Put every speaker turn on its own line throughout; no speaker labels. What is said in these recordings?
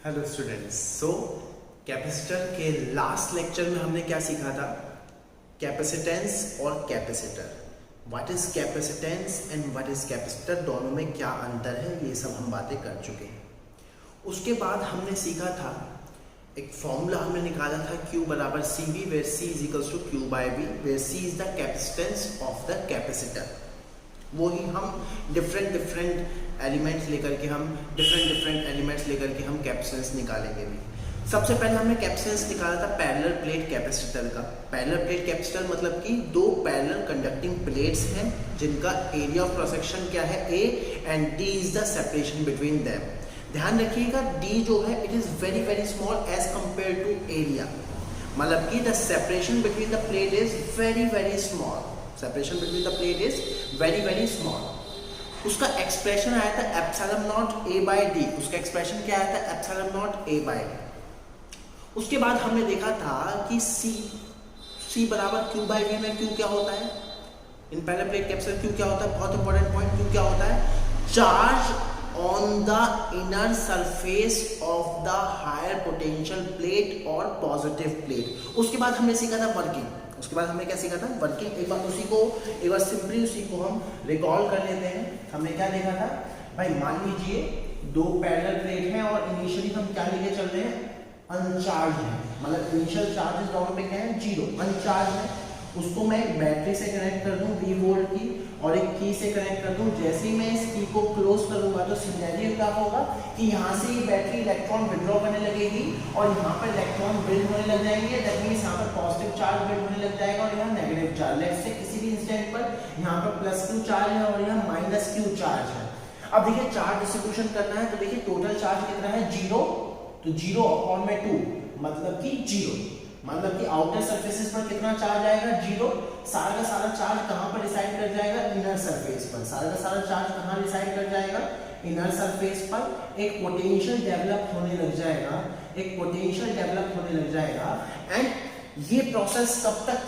Hello students. Capacitor के last lecture में हमने क्या सीखा था? कैपेसिटेंस और capacitor. What is capacitance and what is capacitor, दोनों में क्या अंतर है, ये सब हम बातें कर चुके हैं। उसके बाद हमने सीखा था, एक फॉर्मूला हमने निकाला था Q बराबर CV, where C is equals to Q by V, where C is the capacitance of the capacitor. वो ही हम डिफरेंट एलिमेंट्स लेकर के हम कैपेसिटेंस निकालेंगे भी। सबसे पहले हमने कैपेसिटेंस निकाला था पैरेलल प्लेट कैपेसिटर का। पैरेलल प्लेट कैपेसिटर मतलब कि दो पैरेलल कंडक्टिंग प्लेट्स हैं जिनका एरिया ऑफ क्रॉस सेक्शन क्या है, A, and D is the separation between them. ध्यान रखिएगा, D जो है it is very very small as compare to area, मतलब कि the separation between the plate is very very small. Separation between the plate is very very small. उसका expression आया था epsilon naught A by D। उसका expression क्या आया था? Epsilon naught A by D। उसके बाद हमने देखा था कि C बराबर Q बाय V में Q क्या होता है? In parallel plate capacitor Q क्या होता है? बहुत इंपॉर्टेंट पॉइंट, Q क्या होता है? Charge on the inner surface of the higher potential plate और पॉजिटिव प्लेट। उसके बाद हमने सीखा था वर्किंग। उसके बाद हमने क्या सीखा था? वर्किंग। एक बार सिंपली उसी को हम रिकॉल कर लेते हैं। हमने क्या देखा था भाई? मान लीजिए दो पैरेलल प्लेट हैं और इनिशियली हम क्या लेके चल रहे हैं? अनचार्ज है, मतलब इनिशियल चार्जेस दोनों पे क्या है? 0, अनचार्ज है। उसको मैं एक बैटरी से कनेक्ट कर दूं V वोल्ट की और एक की से कनेक्ट कर दूं। जैसे ही मैं इस की को क्लोज करूंगा तो सिनेरियो क्या होगा कि यहाँ से ये बैटरी इलेक्ट्रॉन विड्रॉ करने लगेगी और यहाँ पर इलेक्ट्रॉन बिल्ड होने लग जाएंगे। दैट मींस यहाँ पर पॉजिटिव चार्ज बिल्ड होने लग जाएगा और यहाँ नेगेटिव चार्ज। लेट्स से किसी भी इंस्टेंट पर यहाँ पर +Q चार्ज है और यहाँ -Q चार्ज है। अब देखिए चार्ज डिस्ट्रीब्यूशन करना है तो देखिए टोटल चार्ज कितना है? 0। तो 0/2 मतलब कि 0, मतलब कि आउटर सरफेसेस पर कितना चार्ज आएगा? 0। सारा का सारा चार्ज कहां पर रिसाइड कर जाएगा? इनर सरफेस पर। सारा का सारा चार्ज कहां रिसाइड कर जाएगा? इनर सरफेस पर। एक पोटेंशियल डेवलप होने लग जाएगा, एंड ये प्रोसेस कब तक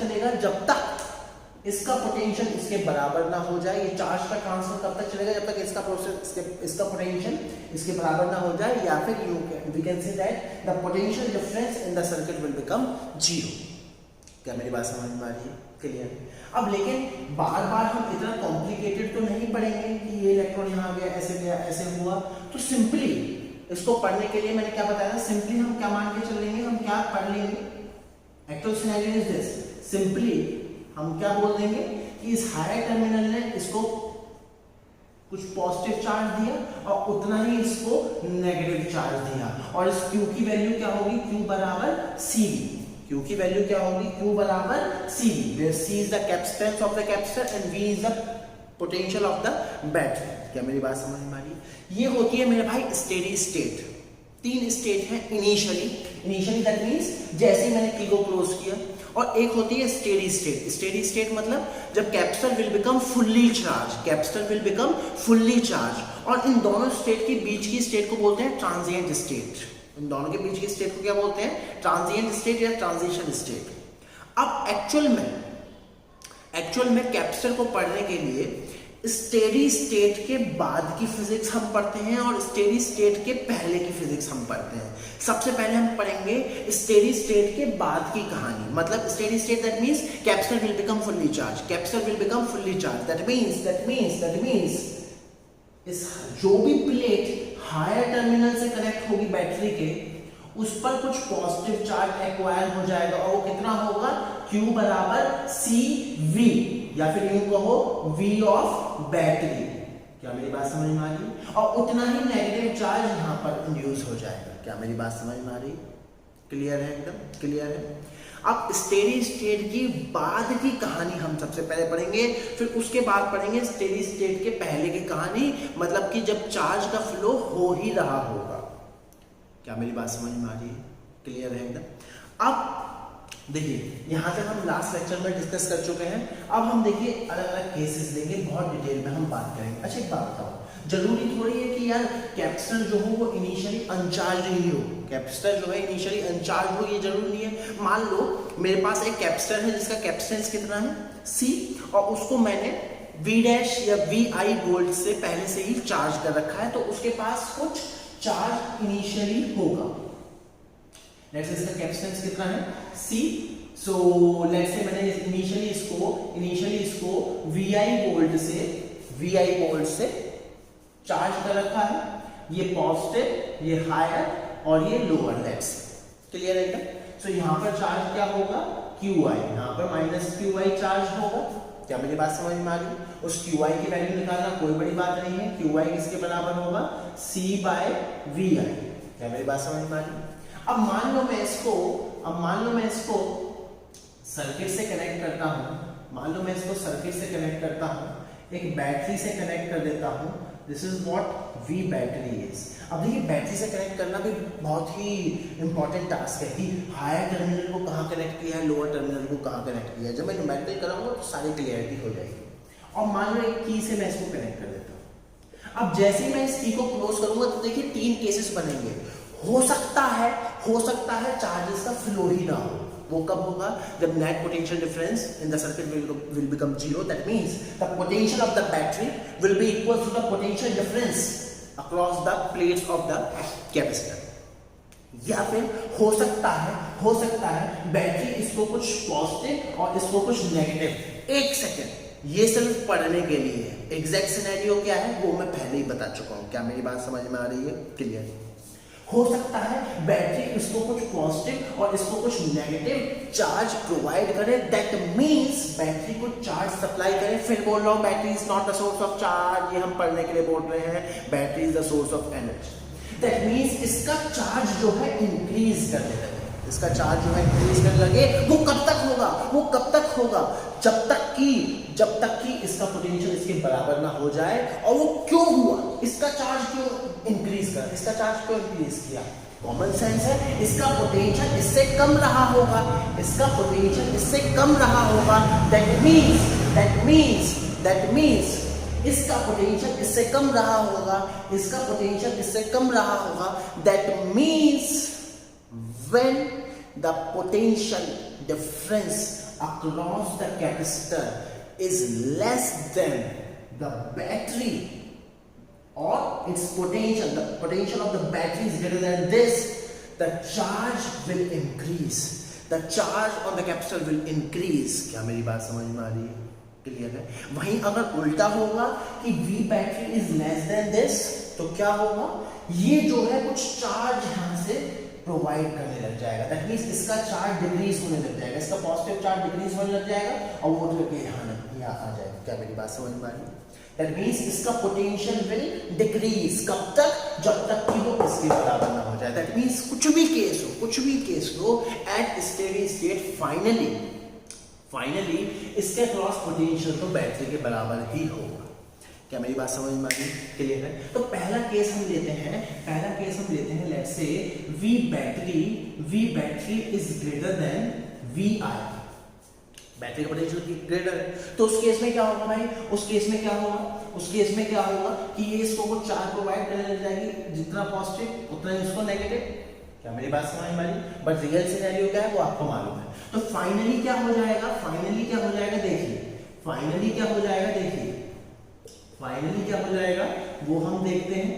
चलेगा? जब तक इसका पोटेंशियल इसके बराबर ना हो जाए। ये चार्ज का ट्रांसफर कब तक चलेगा? जब तक इसका पोटेंशियल इसके बराबर ना हो जाए, या फिर we can say that the potential difference in the circuit will become 0। क्या मेरी बात समझ में आ रही है? क्लियर? अब लेकिन बार बार हम इतना कॉम्प्लिकेटेड तो नहीं पढ़ेंगे कि ये इलेक्ट्रॉन यहाँ गया, ऐसे हुआ। तो सिंपली इसको पढ़ने के लिए मैंने क्या बताया था? सिंपली हम क्या मान के चलेंगे? हम क्या पढ़ लेंगे? Actual scenario is this. Simply हम क्या बोल देंगे कि इस हायर टर्मिनल ने इसको कुछ पॉजिटिव चार्ज दिया और उतना ही इसको नेगेटिव चार्ज दिया, और इस Q की वैल्यू क्या होगी? Q बराबर CV। Q की वैल्यू क्या होगी? Q बराबर CV, where C is the capacitance of the capacitor and V is the potential of the battery। क्या मेरी बात समझ में आ रही है? ये होती है मेरे भाई स्टेडी स्टेट। 3 स्टेट है इनिशियली दैट मींस जैसे मैंने की को क्लोज किया, और एक होती है स्टेडी स्टेट मतलब जब capacitor will become fully charge, और इन दोनों स्टेट के बीच की स्टेट को बोलते हैं ट्रांजिएंट स्टेट। इन दोनों के बीच की स्टेट को क्या बोलते हैं? ट्रांजिएंट स्टेट या ट्रांजिशन स्टेट। अब एक्चुअल में कैपेसिटर को पढ़ने के लिए स्टेडी स्टेट के बाद की फिजिक्स हम पढ़ते हैं और स्टेडी स्टेट के पहले की फिजिक्स हम पढ़ते हैं। सबसे पहले हम पढ़ेंगे स्टेडी स्टेट के बाद की कहानी, मतलब steady state that means capacitor will become fully charge. That means इस जो भी प्लेट हायर टर्मिनल से कनेक्ट होगी बैटरी के, उस पर कुछ पॉजिटिव चार्ज एक्वायर हो जाएगा, और वो कितना होगा? Q बराबर CV, या फिर यूं कहो V ऑफ बैटरी। क्या मेरी बात समझ में आ रही? और उतना ही नेगेटिव चार्ज यहाँ पर इंड्यूस हो जाएगा। क्या मेरी बात समझ में आ रही? क्लियर है? एकदम क्लियर है। अब स्टेडी स्टेट की बाद की कहानी हम सबसे पहले पढ़ेंगे, फिर उसके बाद पढ़ेंगे स्टेडी स्टेट के पहले की कहानी, मतलब कि जब चार्ज का फ्लो हो ही रहा होगा। क्या मेरी बात समझ में आ रही है? क्लियर है एकदम। अब देखिए यहाँ तक हम लास्ट लेक्चर में डिस्कस कर चुके हैं। अब हम देखिए अलग अलग केसेस लेंगे, बहुत डिटेल में हम बात करेंगे। अच्छा एक बात बताओ, जरूरी थोड़ी है कि यार कैपेसिटर जो हो वो इनिशियली अनचार्ज ही हो। कैपेसिटर जो है इनिशियली अनचार्ज हो, ये जरूरी नहीं है। मान लो मेरे पास एक कैपेसिटर है जिसका कैपेसिटेंस कितना है? C, और उसको मैंने V' या VI वोल्ट से पहले से ही चार्ज कर रखा है, तो उसके पास कुछ चार्ज इनिशियली होगा। लेट्स से इसका कैपेसिटेंस कितना है C, सो लेट्स से मैंने इनिशियली इसको VI वोल्ट से चार्ज कर रखा है, ये पॉजिटिव, ये हायर और ये लोअर, लेट्स क्लियर है क्या? सो यहाँ पर चार्ज क्या होगा QI, यहाँ पर माइनस QI चार्ज होगा। क्या मेरी बात समझ में आ गई? उस QI की वैल्यू निकालना कोई बड़ी बात नहीं है, QI किसके बराबर होगा C/VI। क्या मेरी बात समझ में आ गई? अब मान लो मैं इसको सर्किट से कनेक्ट करता हूं, एक बैटरी से कनेक्ट कर देता हूं। This is what V battery is. अब देखिए बैटरी से कनेक्ट करना भी बहुत ही इंपॉर्टेंट टास्क है कि हायर टर्मिनल को कहाँ कनेक्ट किया है, लोअर टर्मिनल को कहाँ कनेक्ट किया है। जब मैं न्यूमेरिकल कराऊंगा तो सारी क्लियरिटी हो जाएगी। और मान लो एक की से मैं इसको कनेक्ट कर देता हूँ। अब जैसे ही मैं इस की को क्लोज करूंगा तो देखिए 3 केसेस बनेंगे। हो सकता है चार्जेस का फ्लो ही ना हो। वो कब होगा? जब net potential difference in the circuit will become 0। That means the potential of the battery will be equal to the potential difference across the plates of the capacitor. या फिर हो सकता है बैटरी इसको कुछ पॉजिटिव और इसको कुछ नेगेटिव। एक सेकेंड, ये सिर्फ पढ़ने के लिए है। एग्जैक्ट सिनेरियो क्या है वो मैं पहले ही बता चुका हूं। क्या मेरी बात समझ में आ रही है? क्लियर? हो सकता है बैटरी इसको कुछ पॉजिटिव और इसको कुछ नेगेटिव चार्ज प्रोवाइड करे। दैट मींस बैटरी को चार्ज सप्लाई करे। फिर बोल रहा हूं battery is not the source of charge, ये हम पढ़ने के लिए बोल रहे हैं। Battery is the source of energy. That means इसका चार्ज जो है इंक्रीज करने लगे। वो कब तक होगा? जब तक कि इसका पोटेंशियल इसके बराबर ना हो जाए। और वो क्यों हुआ? इसका चार्ज क्यों इंक्रीज किया? कॉमन सेंस है। इसका पोटेंशियल इससे कम रहा होगा। दैट मींस इसका पोटेंशियल इससे कम रहा होगा। That means when the potential difference across the capacitor is less than the battery, or its potential, the potential of the battery is greater than this, the charge will increase. The charge on the capacitor will increase. क्या मेरी बात समझ में आ रही है? Clear है? वहीं अगर उल्टा होगा कि V battery is less than this, तो क्या होगा? ये जो है कुछ चार्ज यहां से प्रोवाइड करने लग जाएगा। दैट मींस इसका चार्ज डिक्रीज होने लग जाएगा, इसका पॉजिटिव चार्ज डिक्रीज होने लग जाएगा और वो करके यहाँ आ जाएगा। क्या मेरी बात समझ में आ रही है? दैट मींस इसका पोटेंशियल विल डिक्रीज। कब तक? जब तक कि वो इसके बराबर ना हो जाए। दैट मींस कुछ भी केस हो एट स्टेडी स्टेट फाइनली इसके क्रॉस पोटेंशियल तो बैटरी के बराबर ही होगा। क्या मेरी बात समझ में आ गई? क्लियर है? तो पहला केस हम लेते हैं let's say V battery is greater than VI। Battery का पोटेंशियल ग्रेटर है तो उस केस में क्या होगा भाई? उस केस में क्या होगा कि ये इसको कुछ चार्ज प्रोवाइड करने लग जाएगी, जितना पॉजिटिव उतना ही उसको नेगेटिव। क्या मेरी बात समझ में आ रही? बट रियल सिनेरियो क्या है वो आपको मालूम है। तो फाइनली क्या हो जाएगा? फाइनली क्या हो जाएगा वो हम देखते हैं।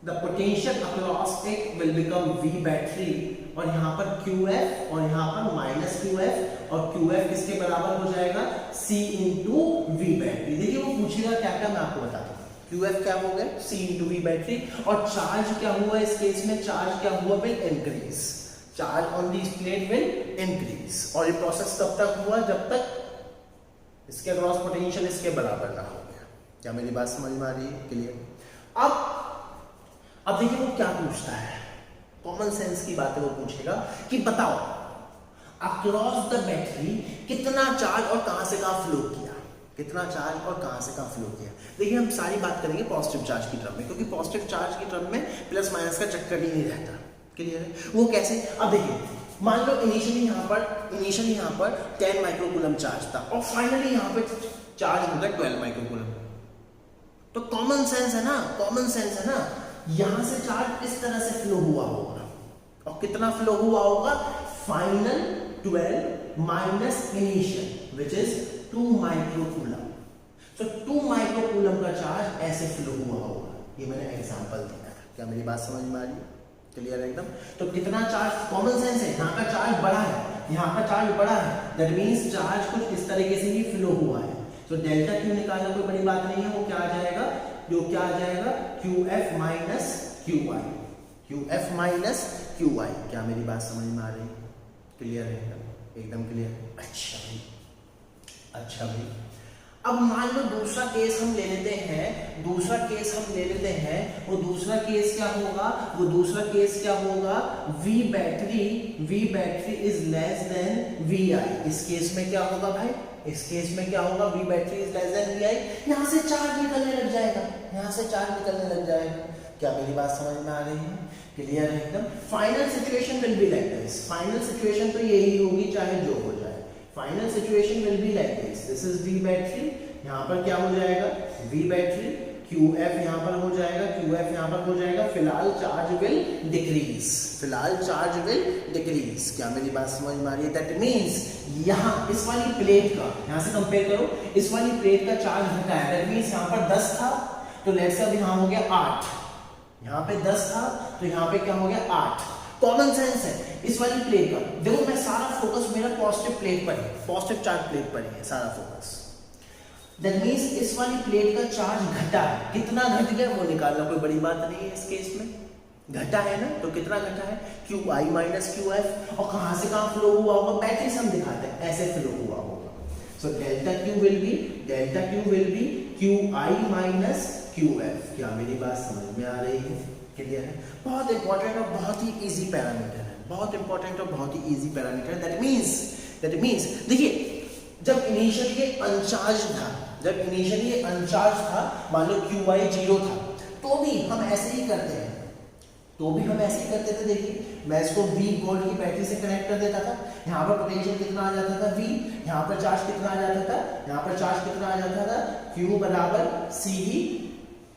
The potential across it will become V battery, और यहाँ पर QF और यहाँ पर माइनस QF, और QF किसके बराबर हो जाएगा? C into V battery. देखिए वो पूछेगा क्या क्या, मैं आपको बताता हूँ। QF क्या हो गया? C into V battery. और चार्ज क्या हुआ इस केस में? Will increase. Charge on this plate will increase. और ये प्रोसेस कब तक हुआ? जब तक इसके अक्रॉस पोटेंशियल इसके बराबर ना हो। क्या मेरी बात समझ में आ रही है? क्लियर? अब देखिए वो क्या पूछता है, कॉमन सेंस की बातें वो पूछेगा कि बताओ अक्रॉस द बैटरी कितना चार्ज और कहां से कहां फ्लो किया। देखिए हम सारी बात करेंगे पॉजिटिव चार्ज की टर्म में, क्योंकि पॉजिटिव चार्ज की टर्म में प्लस माइनस का चक्कर ही नहीं रहता। क्लियर है? वो कैसे? अब देखिए मान लो इनिशियली यहाँ पर 10 माइक्रोकूलम चार्ज था और फाइनली यहाँ पे चार्ज हो गया 12 माइक्रोकूलम। तो कॉमन सेंस है ना, यहां से चार्ज इस तरह से फ्लो हुआ होगा। और कितना फ्लो हुआ होगा? Final 12 minus initial which is 2 microcoulomb. So 2 microcoulomb का चार्ज ऐसे फ्लो हुआ होगा। ये मैंने एग्जांपल दिया था। क्या मेरी बात समझ में आ रही है? क्लियर है एकदम? तो कितना चार्ज, कॉमन सेंस है, यहाँ का चार्ज बड़ा है, यहाँ का चार्ज बड़ा है, दैट मीन्स चार्ज कुछ इस तरीके से ही फ्लो हुआ है। तो डेल्टा क्यू निकालना कोई बड़ी बात नहीं है, वो क्या आ जाएगा, जो क्या आ जाएगा, Q F minus Q I, Q F minus Q I. क्या मेरी बात समझ में आ रही है? क्लियर है एकदम? एकदम क्लियर। अच्छा भाई, अच्छा भाई, अब मान लो दूसरा केस हम ले लेते हैं, दूसरा केस हम ले लेते हैं, वो दूसरा केस क्या होगा, वो दूसरा केस क्या होगा, V battery is less than VI। इस केस में क्या होगा भाई, इस केस में क्या होगा, V battery is less than VI। यहाँ से चार्ज निकलने लग जाएगा, यहाँ से चार्ज निकलने लग जाएगा। क्या मेरी बात समझ में आ रही है? क्लियर है एकदम? Final situation will be like this, final situation तो यही होगी चाहे जो हो जाए। Final situation will be like this, this is V battery, यहाँ पर क्या हो जाएगा, V बैटरी, QF यहाँ पर हो जाएगा, QF यहाँ पर हो जाएगा, फिलहाल चार्ज विल डिक्रीज, फिलहाल चार्ज विल डिक्रीज। क्या मेरी बात समझ में आ रही है? दैट मीन्स यहाँ इस वाली प्लेट का, यहाँ से कंपेयर करो, इस वाली प्लेट का चार्ज घटा है, दैट मीन्स यहाँ पर 10 था, तो लेट्स से अब यहाँ हो गया 8, यहाँ पे 10 था तो यहाँ पे क्या हो गया 8। कॉमन सेंस है इस वाली प्लेट का। देखो मैं सारा फोकस मेरा पॉजिटिव प्लेट पर है, पॉजिटिव चार्ज प्लेट पर है सारा फोकस। दैट मींस इस वाली प्लेट का चार्ज घटा है, कितना घट गया वो निकालना कोई बड़ी बात नहीं है। इस केस में घटा है ना, तो कितना घटा है, Q I minus Q F. और कहां से कहां फ्लो हुआ होगा, बैटरी से हम दिखाते हैं, ऐसे फ्लो हुआ होगा। So delta Q will be Q I minus Q F. क्या मेरी बात समझ में आ रही है? क्लियर है? बहुत इंपॉर्टेंट और बहुत ही इजी पैरामीटर है, बहुत इंपॉर्टेंट और बहुत ही इजी पैरामीटर है। दैट मींस देखिए, जब इनिशियली ये अनचार्ज था, जब इनिशियली ये अनचार्ज था, मान लो क्यू आई 0 था, तो भी हम ऐसे ही करते हैं, तो भी हम ऐसे ही करते थे। देखिए मैं इसको V गोल्ड की बैटरी से कनेक्ट कर देता था, यहाँ पर पोटेंशियल कितना आ जाता था V, यहाँ पर चार्ज कितना आ जाता था, यहाँ पर चार्ज कितना आ जाता था, Q बराबर CV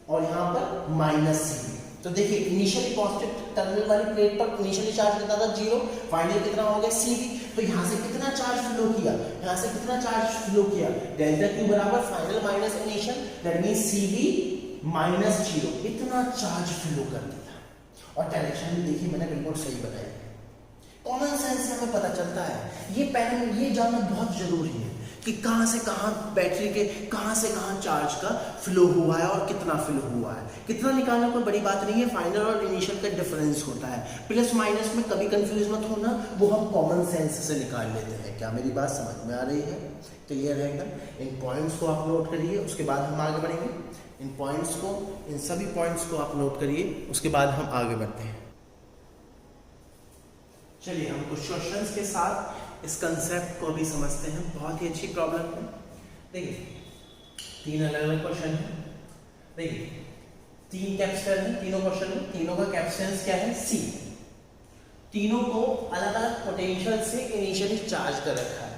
और यहाँ पर माइनस CV। तो देखिए इनिशियली पॉजिटिव टर्मिनल वाली प्लेट पर इनिशियली चार्ज कितना था 0, फाइनली कितना हो गया CV। तो यहाँ से कितना चार्ज फ्लो किया, यहाँ से कितना चार्ज फ्लो किया, डेल्टा Q बराबर final minus initial, that means CV minus 0, इतना चार्ज फ्लो कर दिया। और डायरेक्शन भी देखिए मैंने बिल्कुल सही बताई। कॉमन सेंस से हमें पता चलता है, ये जानना बहुत जरूरी है कि कहां से कहां बैटरी के कहां से कहां चार्ज का फ्लो हुआ है और कितना फ्लो हुआ है। कितना निकालना कोई बड़ी बात नहीं है, फाइनल और इनिशियल का डिफरेंस होता है। प्लस माइनस में कभी कंफ्यूज मत होना, वो हम कॉमन सेंस से निकाल लेते हैं। क्या मेरी बात समझ में आ रही है? क्लियर है एकदम? इन पॉइंट्स को आप नोट करिए, उसके बाद हम आगे बढ़ेंगे। इन पॉइंट्स को, इन सभी पॉइंट्स को आप नोट करिए, उसके बाद हम आगे बढ़ते हैं। चलिए हम कुछ क्वेश्चंस के साथ इस कंसेप्ट को भी समझते हैं। बहुत ही अच्छी प्रॉब्लम है। देखिए 3 अलग अलग क्वेश्चन है। देखिए 3 कैपेसिटर हैं, तीनों क्वेश्चन में तीनों का कैपेसिटेंस क्या है, C। तीनों को अलग अलग पोटेंशियल से इनिशियली चार्ज कर रखा है।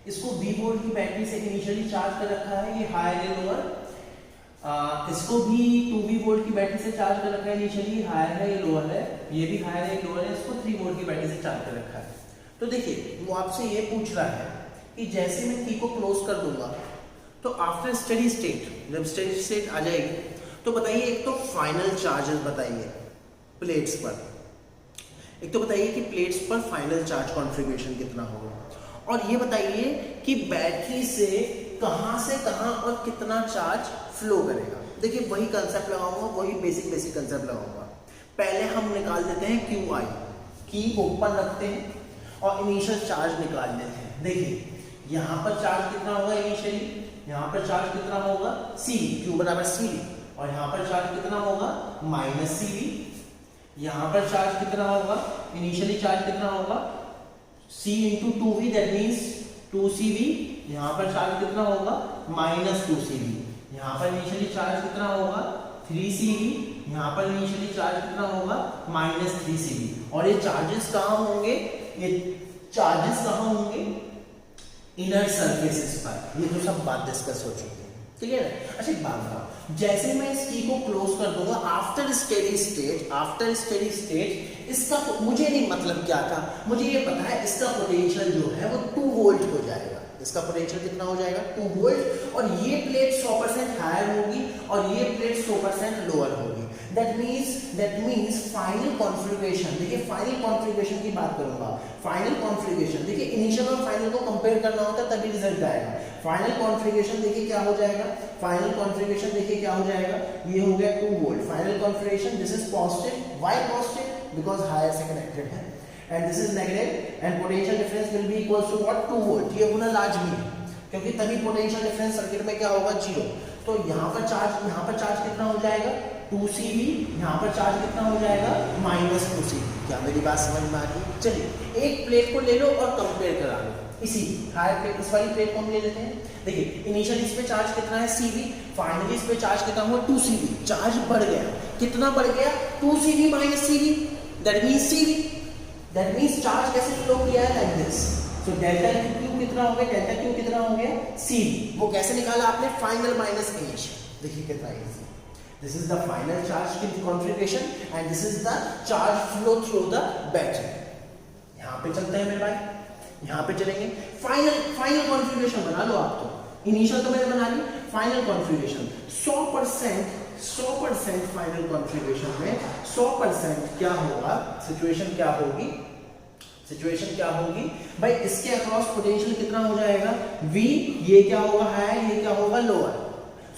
इसको V वोल्ट की बैटरी से इनिशियली चार्ज कर रखा है, ये हायर है लोअर। इसको भी 2V वोल्ट की बैटरी से चार्ज कर रखा है, इनिशियली हायर है ये लोअर है, ये भी हायर है लोअर है, इसको 3 वोल्ट की बैटरी से चार्ज कर रखा है। तो देखिए वो आपसे ये पूछ रहा है कि जैसे मैं की को क्लोज कर दूंगा तो आफ्टर स्टेडी स्टेट, जब स्टेडी स्टेट आ जाएगी तो बताइए, एक तो फाइनल चार्जेस बताइए प्लेट्स पर, एक तो बताइए कि प्लेट्स पर फाइनल चार्ज कॉन्फ़िगरेशन कितना होगा, और ये बताइए कि बैटरी से कहां और कितना चार्ज फ्लो करेगा। देखिए वही कंसेप्ट लगाऊंगा, वही बेसिक कंसेप्ट लगाऊंगा। पहले हम निकाल देते हैं क्यू आई, की ओपन रखते हैं और इनिशियल चार्ज निकाल लेते हैं। देखिए यहाँ पर चार्ज कितना होगा इनिशियली, यहाँ पर चार्ज कितना होगा सी, क्यू बराबर सी, और यहाँ पर चार्ज कितना होगा माइनस CV। यहाँ पर चार्ज कितना होगा, इनिशियली चार्ज कितना होगा C into 2V, that means 2CV। यहाँ पर चार्ज कितना होगा माइनस 2CV। यहाँ पर इनिशियली चार्ज कितना होगा 3CV। यहाँ पर इनिशियली चार्ज कितना होगा माइनस 3CV। और ये चार्जेस कहाँ होंगे, ये चार्जेस कहाँ होंगे इनर सरफेसेस पर। ये तो सब बात डिस्कस हो चुकी है, क्लियर है। अच्छा एक बात बताओ, जैसे मैं इस की को क्लोज कर दूंगा आफ्टर स्टेडी स्टेट, इसका मुझे नहीं मतलब क्या था, मुझे ये पता है इसका पोटेंशियल जो है वो 2 वोल्ट हो जाएगा। इसका पोटेंशियल कितना हो जाएगा 2 वोल्ट, और ये प्लेट 100% हायर होगी और ये प्लेट 100% लोअर होगी। That means final configuration. देखिए फाइनल कॉन्फ़िगरेशन की बात करूंगा। फाइनल कॉन्फ़िगरेशन देखिए इनिशियल और फाइनल को कंपेयर करना होता है तभी रिजल्ट आएगा। फाइनल कॉन्फ़िगरेशन देखिए क्या हो जाएगा, फाइनल कॉन्फ़िगरेशन देखिए क्या हो जाएगा, ये हो गया 2 volt final configuration. This is positive, why positive, because higher से कनेक्टेड है, and this is negative and potential difference will be equals to what, 2 volt. ये होना लाजमी है क्योंकि तभी पोटेंशियल डिफरेंस सर्किट में क्या होगा, 0। तो यहाँ पर चार्ज कितना हो जाएगा, 2CV। यहाँ पर चार्ज कितना हो जाएगा, -2CV। क्या मेरी बात समझ में आ रही है? चलिए एक प्लेट को ले लो और कंपेयर करा लो। इसी हायर प्लेट, इस वाली प्लेट को हम ले लेते हैं। देखिए इनिशियल इस पे चार्ज कितना है, CV। फाइनली इस पे चार्ज कितना हुआ, 2CV। चार्ज बढ़ गया, कितना बढ़ गया, 2CV - CV, that means CV। That means charge कैसे फ्लो किया है, लाइक दिस। तो डेल्टा Q कितना हो गया, डेल्टा Q कितना हो गया, CV। वो कैसे निकाला आपने, फाइनल माइनस इनिशियल। देखिए कितना easy. This is the final charge configuration and this is the charge flow through the battery. यहाँ पे चलते हैं मेरे भाई, यहाँ पे चलेंगे। फाइनल कॉन्फ़िगरेशन बना लो आप। तो इनिशियल तो मैंने बना ली, फाइनल कॉन्फ़िगरेशन 100% फाइनल कॉन्फ़िगरेशन में 100% क्या होगा, सिचुएशन क्या होगी भाई, इसके अक्रॉस पोटेंशियल कितना हो जाएगा, V। ये क्या होगा, हायर, ये क्या होगा, लोअर।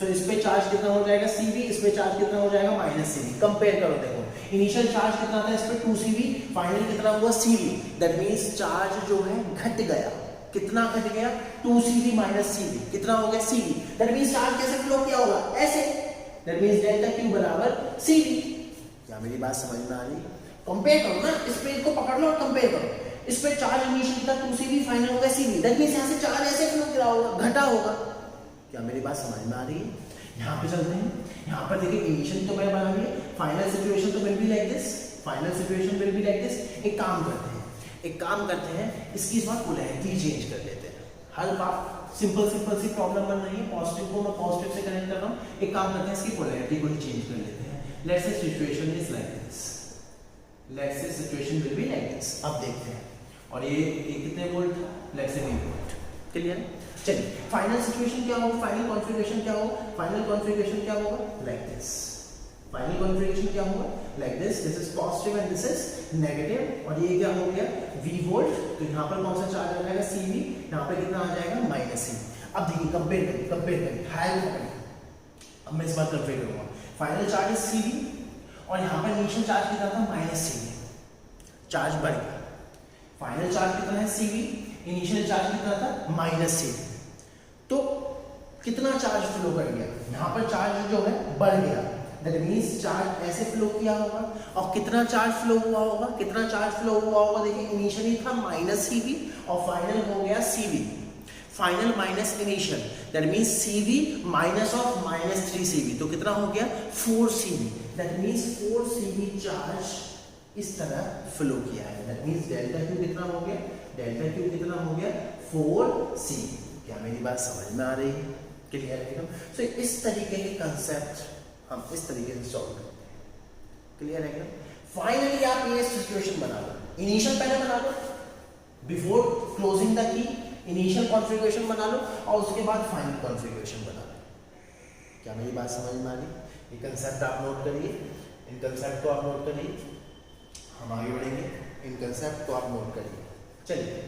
तो इस पे चार्ज कितना हो जाएगा, CV। इस पे चार्ज कितना हो जाएगा, -CV। कंपेयर करो, देखो इनिशियल चार्ज कितना था इस पे, 2CV। फाइनल कितना हुआ, CV। दैट मींस चार्ज जो है घट गया। कितना घट गया, 2CV - CV। कितना हो गया, CV। दैट मींस चार्ज कैसे फ्लो किया होगा, ऐसे। दैट मींस डेल्टा Q बराबर CV। क्या मेरी बात समझ में आ रही है? कंपेयर करो ना, इस पे को पकड़ लो और कंपेयर करो। इस पे चार्ज इनिशियल था 2CV, फाइनल हो गया CV। दैट मींस यहां से चार्ज ऐसे फ्लो किया होगा, घटा होगा। क्या मेरी बात समझ में आ रही है? यहाँ पे चलते हैं। यहाँ पर देखिए इनिशियल तो मैं बना लिया, फाइनल सिचुएशन तो विल बी लाइक दिस, एक काम करते हैं, इसकी इस बार पोलैरिटी चेंज कर लेते हैं। हल्का सिंपल सी प्रॉब्लम बन रही है, पॉजिटिव को मैं पॉजिटिव से कनेक्ट कर रहा हूँ। एक काम करते हैं, इसकी पोलैरिटी को ही चेंज कर लेते हैं। Let's say situation is like this, let's say situation will be like this. अब देखते हैं, और ये कितने वोल्ट था, लेट्स से 20 वोल्ट। क्लियर? चलिए फाइनल सिचुएशन क्या होगा, फाइनल कॉन्फ़िगरेशन क्या होगा, लाइक दिस। फाइनल कॉन्फ़िगरेशन क्या होगा, like this. This is positive and this is negative, और ये क्या हो गया, V वोल्ट। तो यहाँ पर कौन सा चार्ज आ जाएगा, CV। यहाँ पे कितना आ जाएगा, -CV। अब देखिए कंपेयर करें, हायर पकड़िए। अब मैं इस बार कंपेयर करूंगा। फाइनल चार्ज इज CV और यहाँ पर इनिशियल चार्ज कितना था, -CV। चार्ज बढ़ गया। फाइनल चार्ज कितना है, CV। इनिशियल चार्ज कितना था, -CV। तो कितना चार्ज फ्लो कर गया, यहाँ पर चार्ज जो है बढ़ गया। दैट मींस चार्ज ऐसे फ्लो किया होगा, और कितना चार्ज फ्लो हुआ होगा, देखिए इनिशियली था -CV और फाइनल हो गया CV। Final minus initial, that means CV minus of -3CV, तो कितना हो गया, 4CV। That means 4CV charge इस तरह फ्लो किया है। दैट मींस डेल्टा Q कितना हो गया, 4CV। क्या मेरी बात समझ में आ रही है? क्लियर है? सो इस तरीके के कंसेप्ट हम इस तरीके से सॉल्व करते हैं। क्लियर है? फाइनली आप ये सिचुएशन बना लो, इनिशियल पहले बना लो, before closing the key initial configuration बना लो, और उसके बाद फाइनल कॉन्फ़िगरेशन बना लो। क्या मेरी बात समझ में आ रही? ये कंसेप्ट आप नोट करिए, इन कंसेप्ट को आप नोट करिए। हम आगे बढ़ेंगे, इन कंसेप्ट को आप नोट करिए। चलिए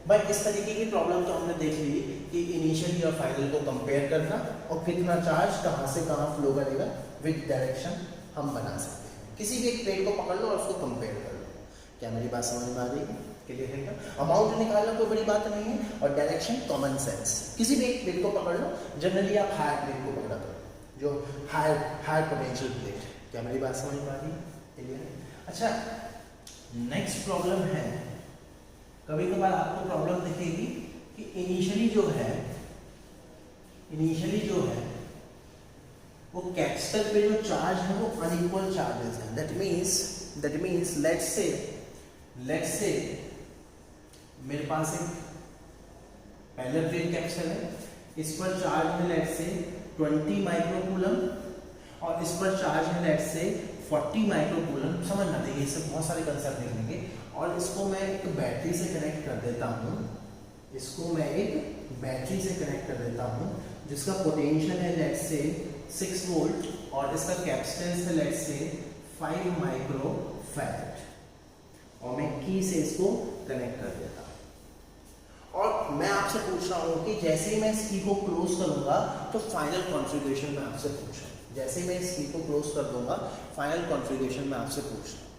भाई, इस तरीके की प्रॉब्लम तो हमने देख ली कि इनिशियली और फाइनल को कंपेयर करना, और कितना चार्ज कहाँ से कहाँ फ्लो करेगा विद डायरेक्शन हम बना सकते हैं। किसी भी एक प्लेट को पकड़ लो और उसको कंपेयर कर लो। क्या मेरी बात समझ में आ रही है? क्लियर है? अमाउंट निकालना कोई बड़ी बात नहीं है, और डायरेक्शन कॉमन सेंस। किसी भी एक प्लेट को पकड़ लो, जनरली आप हायर प्लेट को पकड़ा करो, जो हायर पोटेंशियल प्लेट। क्या मेरी बात समझ में आ रही है? क्लियर है? अच्छा, नेक्स्ट प्रॉब्लम है, कभी कभार आपको प्रॉब्लम दिखेगी कि इनिशियली जो है वो कैपेसिटर पे जो चार्ज है वो अनइक्वल चार्जेस हैं। दैट मींस लेट्स से मेरे पास एक पैरेलल प्लेट कैपेसिटर है, इस पर चार्ज है लेट्स से 20 माइक्रोकूलम, और इस पर चार्ज है लेट्स से 40 माइक्रोकूलम। समझना चाहिए, इससे बहुत सारे कंसेप्ट निकलेंगे। और इसको मैं एक बैटरी से कनेक्ट कर देता हूँ, जिसका पोटेंशियल है लेट्स से 6 वोल्ट और इसका कैपेसिटेंस है लेट्स से 5 माइक्रो फैराड, और मैं की से इसको कनेक्ट कर देता हूं। और मैं आपसे पूछ रहा हूं कि जैसे ही मैं इस की को क्लोज करूंगा तो फाइनल कॉन्फ़िगरेशन मैं आपसे पूछ रहा हूं, जैसे ही मैं इस की को क्लोज कर दूंगा फाइनल कॉन्फ़िगरेशन मैं आपसे पूछ रहा हूं।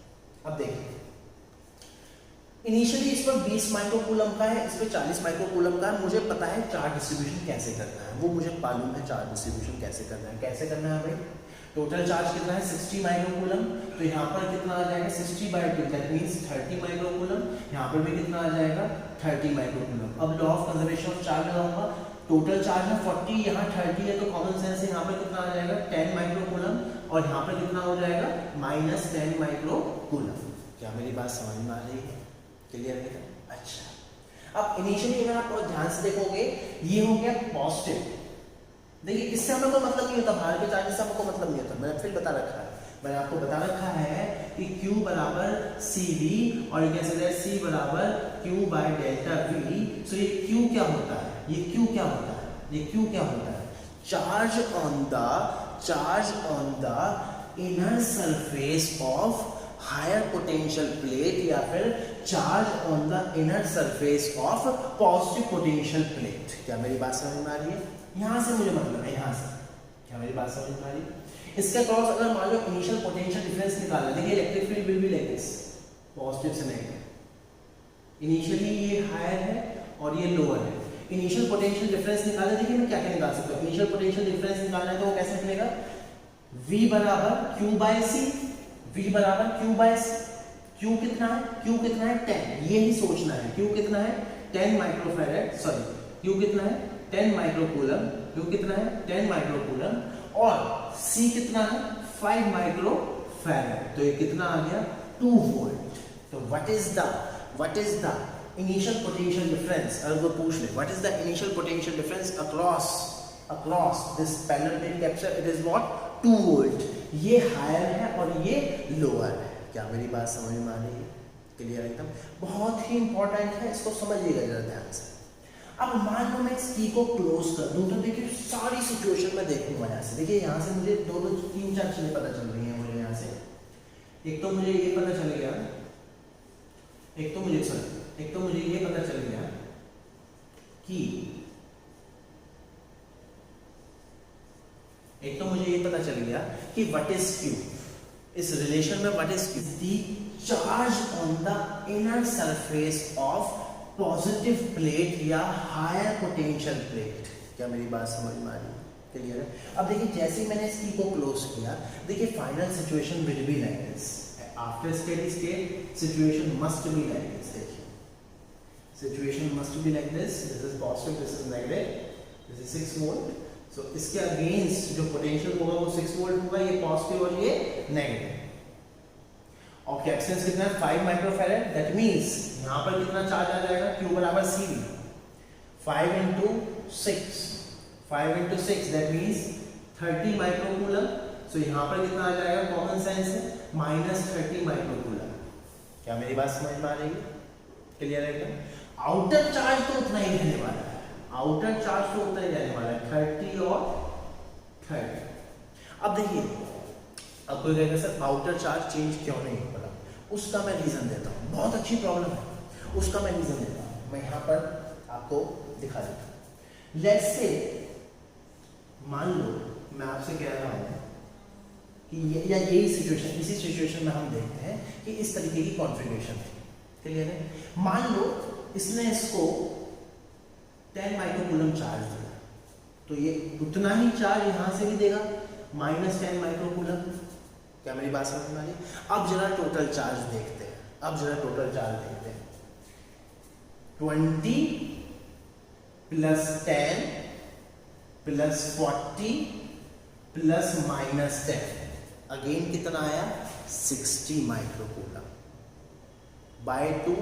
अब देखिए इनिशियली इस पर 20 माइक्रोकूलम का है, इस पर 40 माइक्रोकूलम का है। मुझे पता है चार्ज डिस्ट्रीब्यूशन कैसे करना है, वो मुझे मालूम है चार्ज डिस्ट्रीब्यूशन कैसे करना है। कैसे करना है भाई, टोटल चार्ज कितना है 60 माइक्रोकूलम, तो यहाँ पर कितना आ जाएगा 60/2 दैट मींस 30 माइक्रोकूलम, यहाँ पर भी कितना आ जाएगा 30 माइक्रोकूलम। अब law of conservation of charge लगाऊंगा, टोटल चार्ज है 40, यहाँ 30 है तो कॉमन सेंस से यहाँ पर कितना आ जाएगा 10 माइक्रोकूलम, और यहाँ पर कितना हो जाएगा -10 माइक्रोकूलम। क्या मेरी बात समझ में आ रही है, क्लियर है? अच्छा, अब इनिशियली अगर आप ध्यान से देखोगे ये हो गया पॉजिटिव। देखिए इससे हमें कोई मतलब नहीं होता, बाहर के चार्ज से हमें कोई मतलब नहीं होता, मैंने फिर बता रखा है, मैंने आपको बता रखा है कि Q बराबर CV और ये कैसे है C बराबर Q/ΔV। सो ये Q क्या होता है, ये Q क्या होता है, ये Q क्या होता है, charge on the inner surface of higher potential plate, या फिर charge on the inner surface of positive potential plate. क्या मेरी बात समझ में आ रही है? यहां से मुझे मतलब है, यहां से, क्या मेरी बात समझ में आ रही है? इसके क्रॉस अगर मान लो इनिशियल पोटेंशियल डिफरेंस निकालना, देखिए electric field will be like this, positive से नेगेटिव, इनिशियली ये हायर है और ये लोअर है। इनिशियल पोटेंशियल डिफरेंस निकालना, देखिए मैं क्या क्या निकाल सकता हूं, इनिशियल पोटेंशियल डिफरेंस निकालना है तो वो कैसे निकलेगा, V बराबर Q/C, V बराबर Q/C, Q कितना है, Q कितना है 10, ये ही सोचना है, Q कितना है 10 माइक्रोफैराड, सॉरी Q कितना है 10 माइक्रोकूलम, Q कितना है 10 माइक्रोकूलम, और C कितना है 5 माइक्रोफैराड, तो ये कितना आ गया 2 वोल्ट। तो what is the initial potential difference, अगर वो पूछ ले what is the initial potential difference across this parallel plate capacitor, it is what 2 volt. ये हायर है और ये लोअर है। क्या मेरी बात समझ में आ रही है, क्लियर एकदम? बहुत ही इंपॉर्टेंट है, इसको समझिएगा जरा ध्यान से। अब मान लो मैं इस की को क्लोज कर दूं तो देखिए सारी सिचुएशन में देखूंगा यहाँ से, देखिए यहाँ से मुझे 2-3-4 चीजें पता चल रही हैं मुझे यहाँ से। एक तो मुझे ये पता चल गया, एक तो मुझे ये पता चल गया कि व्हाट इज Q, इस रिलेशन में what is Q, the charge on the inner surface of positive plate या हायर पोटेंशियल प्लेट। क्या मेरी बात समझ में आ रही है, क्लियर है? अब देखिए जैसे ही मैंने इस की को क्लोज किया, देखिए final situation will be like this, after steady state situation must be like this. देखिए situation must be like this is positive, this is negative, this is 6 volt. So इसके अगेंस्ट जो पोटेंशियल होगा वो 6 volt होगा, ये positive और ये negative. और कैपेसिटेंस कितना है 5 माइक्रोफैराड, दैट मींस यहां पर कितना चार्ज आ जाएगा Q बराबर CV, 5 into 6 that means 30 microcoulomb. So यहां पर कितना आ जाएगा, कॉमन सेंस है -30 माइक्रोकूलम। क्या मेरी बात समझ में आ रही है, क्लियर है क्या? आउटर चार्ज तो उतना ही रहने वाला है, आउटर चार्ज तो उतना ही रहने वाला है 30 और 30। अब देखिए अब कोई कहेगा सर आउटर चार्ज चेंज क्यों नहीं हो रहा, उसका मैं रीजन देता हूँ, बहुत अच्छी प्रॉब्लम है, उसका मैं रीजन देता हूँ, मैं यहाँ पर आपको दिखा देता हूँ। लेट्स से मान लो मैं आपसे कह रहा हूँ कि या यही सिचुएशन, इसी सिचुएशन में हम देखते हैं कि इस तरीके की कॉन्फ़िगरेशन है, क्लियर है? मान लो इसने इसको 10 माइक्रोकूलम चार्ज दिया, तो ये उतना ही चार्ज यहां से भी देगा -10 माइक्रोकूलम। क्या मेरी बात समझ में आ रही है? अब जरा टोटल चार्ज देखते हैं, 20 + 10 + 40 + -10, अगेन कितना आया 60 microcoulomb by 2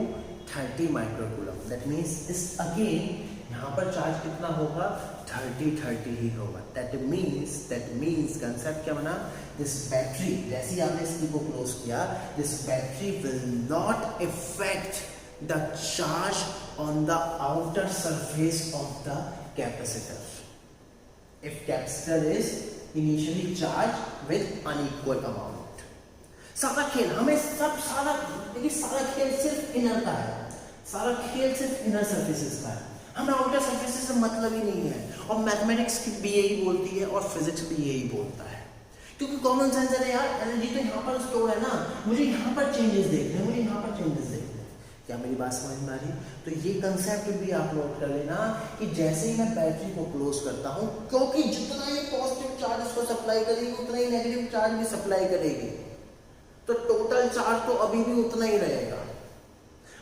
30 microcoulomb. That means इस अगेन यहाँ पर चार्ज कितना होगा 30 ही होगा। दैट मीन्स कंसेप्ट क्या बना, दिस बैटरी जैसे ही आपने इसकी को क्लोज किया, this battery will not effect the charge on the outer surface of the capacitor. If capacitor is initially charge with unequal amount. सारा खेल हमें सारा खेल सिर्फ इनर का है, सारा खेल सिर्फ इनर सर्फेसेस का है, हमें आउटर सर्फेसेस से मतलब ही नहीं है। और मैथमेटिक्स की भी यही बोलती है और फिजिक्स भी यही बोलता है, क्योंकि कॉमन सेंस है यार, एनर्जी तो यहाँ पर स्टोर है ना, मुझे यहाँ पर चेंजेस देखने हैं, मुझे यहाँ पर चेंजेस देखने हैं। क्या मेरी बात समझ में आ रही? तो ये कंसेप्ट भी आप नोट कर लेना कि जैसे ही मैं बैटरी को क्लोज करता हूँ, क्योंकि जितना ये पॉजिटिव चार्ज इसको सप्लाई करेगी उतना ही नेगेटिव चार्ज भी सप्लाई करेगी, तो टोटल चार्ज तो अभी भी उतना ही रहेगा।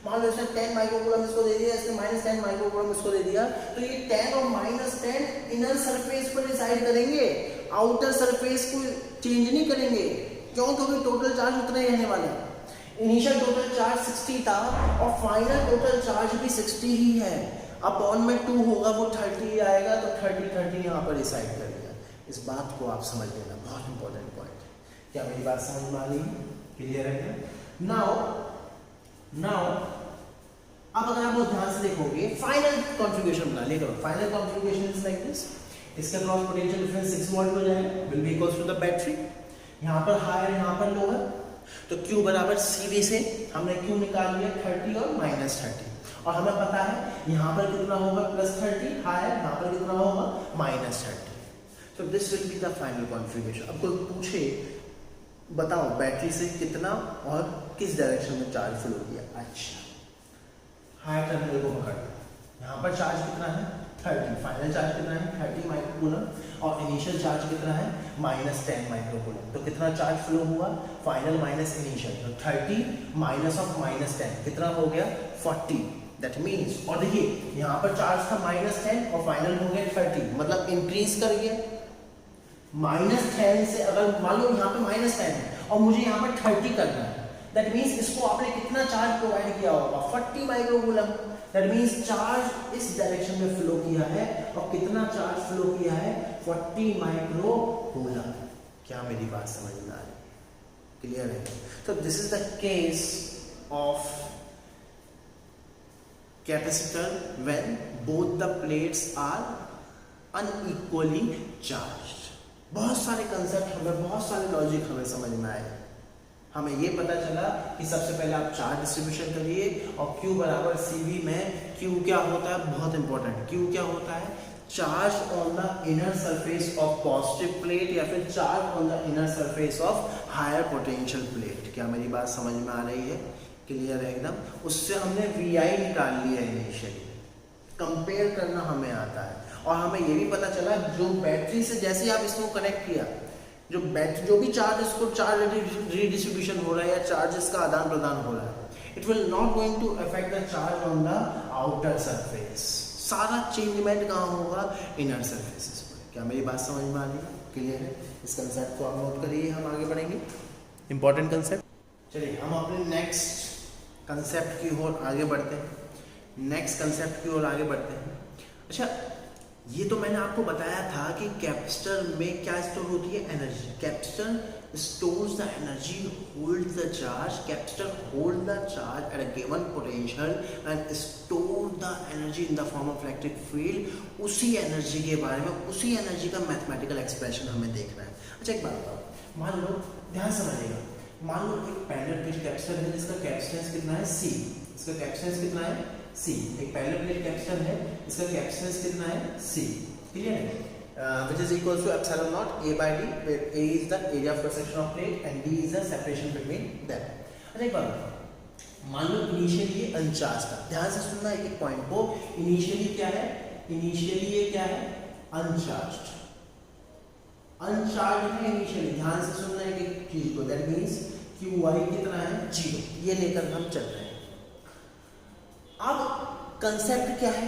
मान लो इसने 10 माइक्रोकूलम इसको दे दिया, इसने -10 माइक्रोकूलम इसको दे दिया, तो ये 10 और -10 इनर सरफेस पर डिसाइड करेंगे, आउटर सरफेस को चेंज नहीं करेंगे। क्यों? क्योंकि टोटल चार्ज उतना ही रहने वाला है। इनिशियल टोटल चार्ज 60 था और फाइनल टोटल चार्ज भी 60 ही है। अपॉन में 2 होगा, वो 30 आएगा, तो 30 यहाँ पर डिसाइड कर लिया। इस बात को आप समझ लेना, बहुत इंपॉर्टेंट पॉइंट है। क्या मेरी बात समझ में आ रही है? क्लियर है? नाउ अब अगर आप ध्यान से देखोगे, फाइनल कॉन्फ़िगरेशन बना लेगा। Final configuration is like this, इसका क्रॉस पोटेंशियल डिफरेंस 6 वोल्ट हो जाएगा, will be equals to the battery, यहाँ पर हायर यहाँ पर लोअर, तो Q बराबर CV से हमने Q निकाल लिया 30 और -30, और हमें पता है यहाँ पर कितना होगा +30 हायर, यहाँ पर कितना होगा -30। तो this will be the final configuration. अब कोई पूछे बताओ बैटरी से कितना और किस डायरेक्शन में चार्ज फ्लो किया। अच्छा, हायर टर्मिनल को पकड़, यहाँ पर चार्ज कितना है 30, फाइनल चार्ज कितना है 30 माइक्रोकूलम, और इनिशियल चार्ज कितना है -10 माइक्रोकूलम। तो कितना चार्ज फ्लो हुआ, फाइनल माइनस इनिशियल, तो 30 माइनस ऑफ -10 कितना हो गया 40। दैट मीन्स, और देखिए यहाँ पर चार्ज था -10 और फाइनल हो गया 30, मतलब इंक्रीज कर गया। -10 से अगर मान लो यहाँ पे -10 है और मुझे यहाँ पर 30 करना है, दैट मीन्स इसको आपने कितना चार्ज प्रोवाइड किया होगा 40 माइक्रोकूलम। दैट मीन्स चार्ज इस डायरेक्शन में फ्लो किया है, और कितना चार्ज फ्लो किया है 40 माइक्रोकूलम। क्या मेरी बात समझ में आ रही? क्लियर है? तो this is the case of capacitor when both the plates are unequally charged. बहुत सारे कंसेप्ट हमें, बहुत सारे लॉजिक हमें समझ में आए। हमें ये पता चला कि सबसे पहले आप चार्ज डिस्ट्रीब्यूशन करिए, और Q बराबर CV में Q क्या होता है, बहुत इंपॉर्टेंट, Q क्या होता है, charge on the inner surface of positive plate, या फिर charge on the inner surface of higher potential plate. क्या मेरी बात समझ में आ रही है? क्लियर है एकदम? उससे हमने VI निकाल लिया इनिशियली, कंपेयर करना हमें आता है। और हमें ये भी पता चला जो बैटरी से जैसे आप इसको कनेक्ट किया, जो भी चार्ज इसको चार्ज रीडिस्ट्रीब्यूशन हो रहा है या चार्जेस का आदान प्रदान हो रहा है, it will not going to affect the charge on the outer surface. सारा चेंजमेंट कहाँ होगा, इनर सरफेसेस पर। क्या मेरी बात समझ में आ रही है? क्लियर है? इस कंसेप्ट को आप नोट करिए, हम आगे बढ़ेंगे। Important concept. चलिए हम अपने नेक्स्ट कंसेप्ट की ओर आगे बढ़ते हैं। नेक्स्ट कंसेप्ट की ओर आगे बढ़ते हैं। अच्छा, ये तो मैंने आपको बताया था कि कैपेसिटर में क्या स्टोर होती है, energy. Capacitor stores the energy, holds the charge. Capacitor hold the charge at a given potential and store the energy in the form of electric field. उसी एनर्जी के बारे में, उसी एनर्जी का मैथमेटिकल एक्सप्रेशन हमें देखना है। अच्छा, एक बात बताओ, मान लो, ध्यान समझिएगा, मान लो एक पैरेलल प्लेट कैपेसिटर है जिसका कैपेसिटेंस कितना है C। इसका कैपेसिटेंस कितना है C। एक पैरेलल प्लेट कैपेसिटर है, इसका कैपेसिटेंस कितना है C। क्लियर है? which is equals to epsilon naught A by D, where A is the area of cross section of plate and D is the separation between them। अच्छा, एक बात, मान लो initially ये अनचार्ज था। ध्यान से सुनना एक पॉइंट को, इनिशियली क्या है, इनिशियली ये क्या है, अनचार्ज। अनचार्ज है इनिशियली, ध्यान से सुनना एक चीज को। दैट मींस QI कितना है 0, ये लेकर हम चल रहे हैं। अब कंसेप्ट क्या है,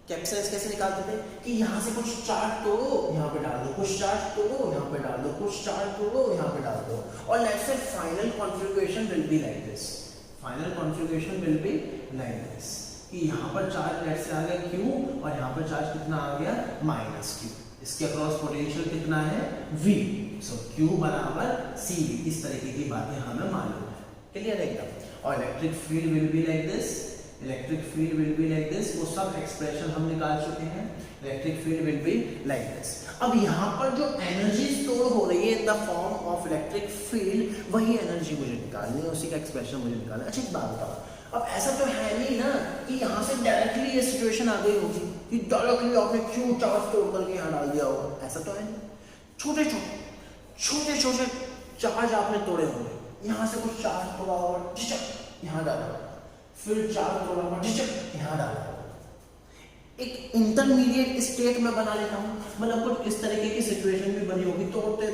कैपेसिटेंस कैसे निकालते थे कि यहां से कुछ चार्ज तोड़ो यहां पे डाल दो, कुछ चार्ज तोड़ो यहां पे डाल दो, कुछ चार्ज तोड़ो यहां पे डाल दो, और let's say final configuration will be like this. Final configuration will be like this कि यहां पर चार्ज लेट्स से आ गया Q, और यहां पर चार्ज कितना आ गया -Q। इसके अक्रॉस पोटेंशियल कितना है V। सो Q बराबर CV। इस तरीके की बातें हमें मालूम है। क्लियर है एकदम? और electric field will be like this. Electric field will be like this, वो सब एक्सप्रेशन हम निकाल चुके हैं, electric field will be like this. अब यहाँ पर जो एनर्जी स्टोर हो रही है in the form of electric field, वही एनर्जी मुझे निकालनी है, उसी का एक्सप्रेशन मुझे निकालना है। अच्छा एक बात बताओ, अब ऐसा तो है नहीं ना कि यहाँ से डायरेक्टली ये सिचुएशन आ गई होगी कि डायरेक्टली आपने क्यों चार्ज तोड़ करके यहाँ डाल दिया होगा, ऐसा तो है नहीं। छोटे छोटे चार्ज आपने तोड़े होंगे, यहाँ से कुछ चार्ज तोड़ा होगा, झिझक यहाँ डाला होगा, फिर चार्ज तोड़ा होगा, झिझक यहाँ डाला होगा। एक इंटरमीडिएट स्टेट में बना लेता हूँ, मतलब कुछ इस तरीके की सिचुएशन भी बनी होगी, तोड़ते